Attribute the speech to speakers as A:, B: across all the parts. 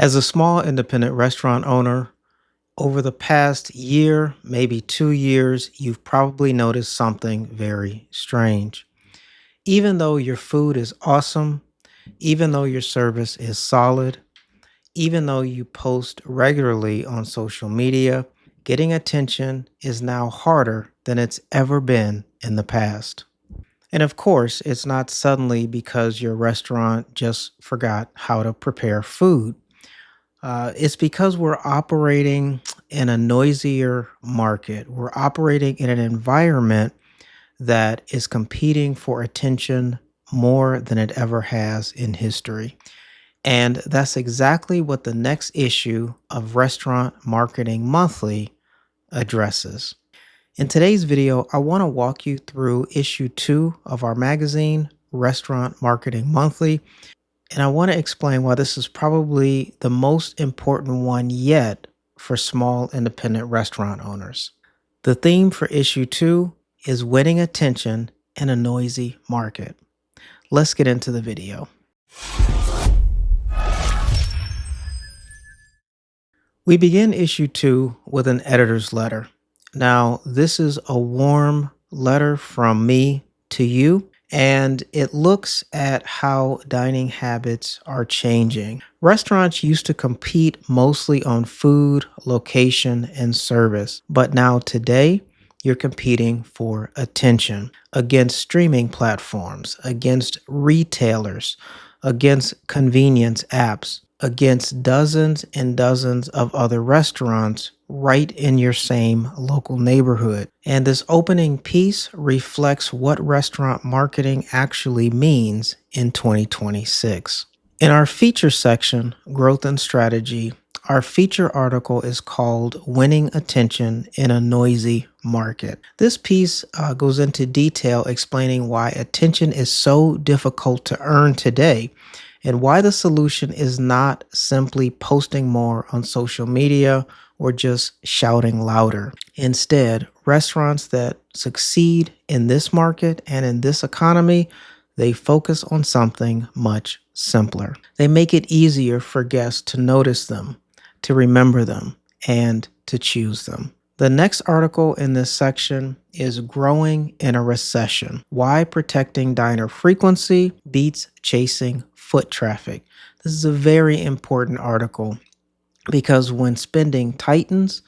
A: As a small independent restaurant owner, over the past year, maybe 2 years, you've probably noticed something very strange. Even though your food is awesome, even though your service is solid, even though you post regularly on social media, getting attention is now harder than it's ever been in the past. And of course, it's not suddenly because your restaurant just forgot how to prepare food. It's because we're operating in a noisier market. We're operating in an environment that is competing for attention more than it ever has in history. And that's exactly what the next issue of Restaurant Marketing Monthly addresses. In today's video, I want to walk you through issue 2 of our magazine, Restaurant Marketing Monthly, and I want to explain why this is probably the most important one yet for small independent restaurant owners. The theme for issue 2 is winning attention in a noisy market. Let's get into the video. We begin issue 2 with an editor's letter. Now, this is a warm letter from me to you, and it looks at how dining habits are changing. Restaurants used to compete mostly on food, location, and service, but now today, you're competing for attention against streaming platforms, against retailers, against convenience apps, against dozens and dozens of other restaurants right in your same local neighborhood. And this opening piece reflects what restaurant marketing actually means in 2026. In our feature section, Growth and Strategy, our feature article is called Winning Attention in a Noisy Market. This piece goes into detail explaining why attention is so difficult to earn today and why the solution is not simply posting more on social media or just shouting louder. Instead, restaurants that succeed in this market and in this economy, they focus on something much simpler. They make it easier for guests to notice them, to remember them, and to choose them. The next article in this section is Growing in a Recession: Why Protecting Diner Frequency Beats Chasing Foot Traffic. This is a very important article because when spending tightens,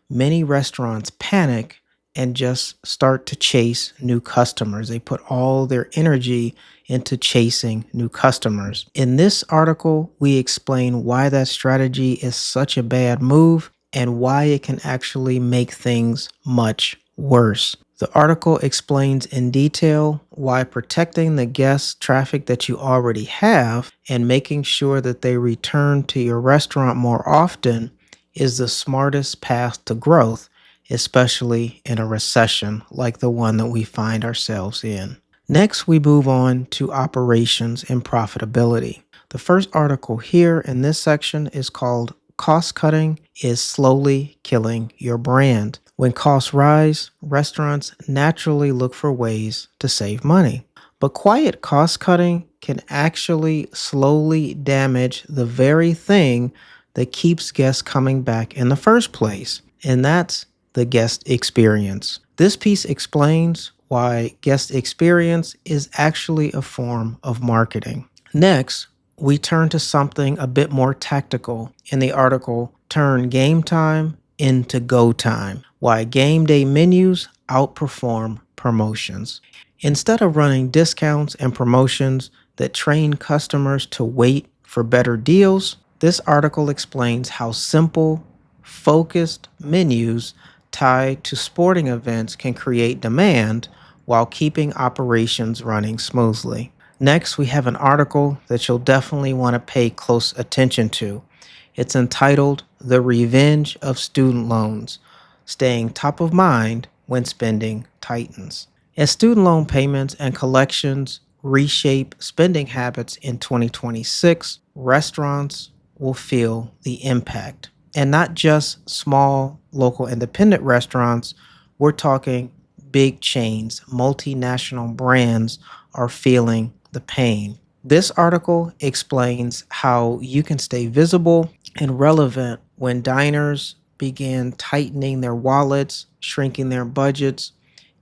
A: many restaurants panic and just start to chase new customers. They put all their energy into chasing new customers. In this article, we explain why that strategy is such a bad move and why it can actually make things much worse. The article explains in detail why protecting the guest traffic that you already have and making sure that they return to your restaurant more often is the smartest path to growth, especially in a recession like the one that we find ourselves in. Next, we move on to operations and profitability. The first article here in this section is called Cost Cutting is Slowly Killing Your Brand. When costs rise, restaurants naturally look for ways to save money. But quiet cost cutting can actually slowly damage the very thing that keeps guests coming back in the first place, and that's the guest experience. This piece explains why guest experience is actually a form of marketing. Next, we turn to something a bit more tactical in the article, Turn Game Time into Go Time: Why Game Day Menus Outperform Promotions. Instead of running discounts and promotions that train customers to wait for better deals, this article explains how simple, focused menus tied to sporting events can create demand while keeping operations running smoothly. Next, we have an article that you'll definitely want to pay close attention to. It's entitled The Revenge of Student Loans: Staying Top of Mind When Spending Tightens. As student loan payments and collections reshape spending habits in 2026, restaurants will feel the impact. And not just small local independent restaurants, we're talking big chains, multinational brands are feeling the pain. This article explains how you can stay visible and relevant when diners began tightening their wallets, shrinking their budgets,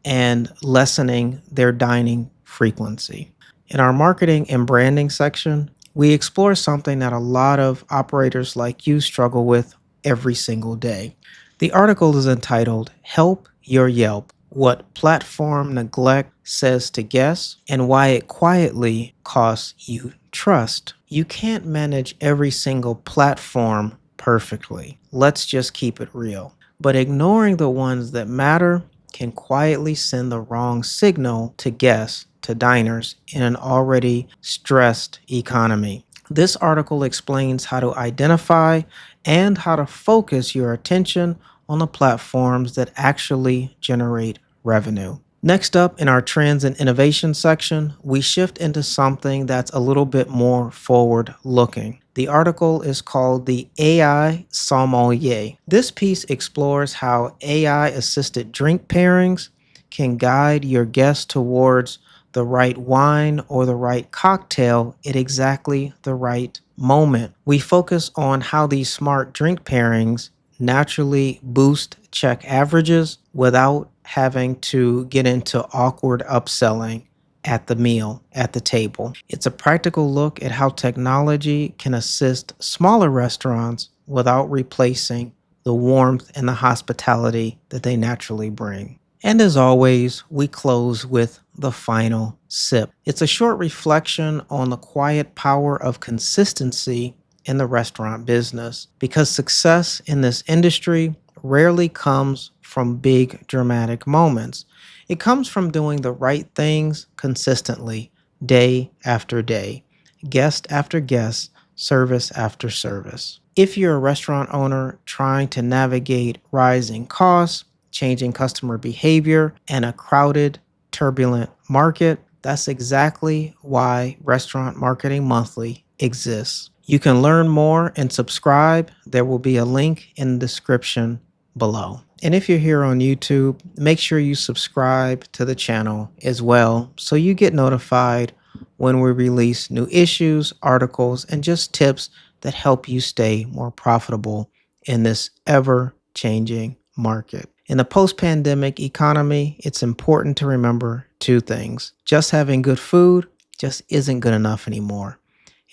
A: and lessening their dining frequency. In our marketing and branding section, we explore something that a lot of operators like you struggle with every single day. The article is entitled Help Your Yelp: What Platform Neglect Says to Guests and Why It Quietly Costs You Trust. You can't manage every single platform perfectly. Let's just keep it real. But ignoring the ones that matter can quietly send the wrong signal to guests, to diners in an already stressed economy. This article explains how to identify and how to focus your attention on the platforms that actually generate revenue. Next up, in our trends and innovation section, we shift into something that's a little bit more forward looking. The article is called The AI Sommelier. This piece explores how AI assisted drink pairings can guide your guests towards the right wine or the right cocktail at exactly the right moment. We focus on how these smart drink pairings naturally boost check averages without having to get into awkward upselling at the meal, at the table. It's a practical look at how technology can assist smaller restaurants without replacing the warmth and the hospitality that they naturally bring. And as always, we close with the final sip. It's a short reflection on the quiet power of consistency in the restaurant business, because success in this industry rarely comes from big dramatic moments. It comes from doing the right things consistently, day after day, guest after guest, service after service. If you're a restaurant owner trying to navigate rising costs, changing customer behavior, and a crowded, turbulent market, that's exactly why Restaurant Marketing Monthly exists. You can learn more and subscribe. There will be a link in the description below. And if you're here on YouTube, make sure you subscribe to the channel as well so you get notified when we release new issues, articles, and just tips that help you stay more profitable in this ever changing market. In the post pandemic economy, it's important to remember two things. Just having good food just isn't good enough anymore.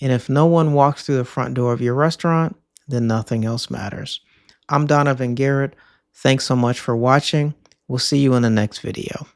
A: And if no one walks through the front door of your restaurant, then nothing else matters. I'm Donovan Garrett. Thanks so much for watching. We'll see you in the next video.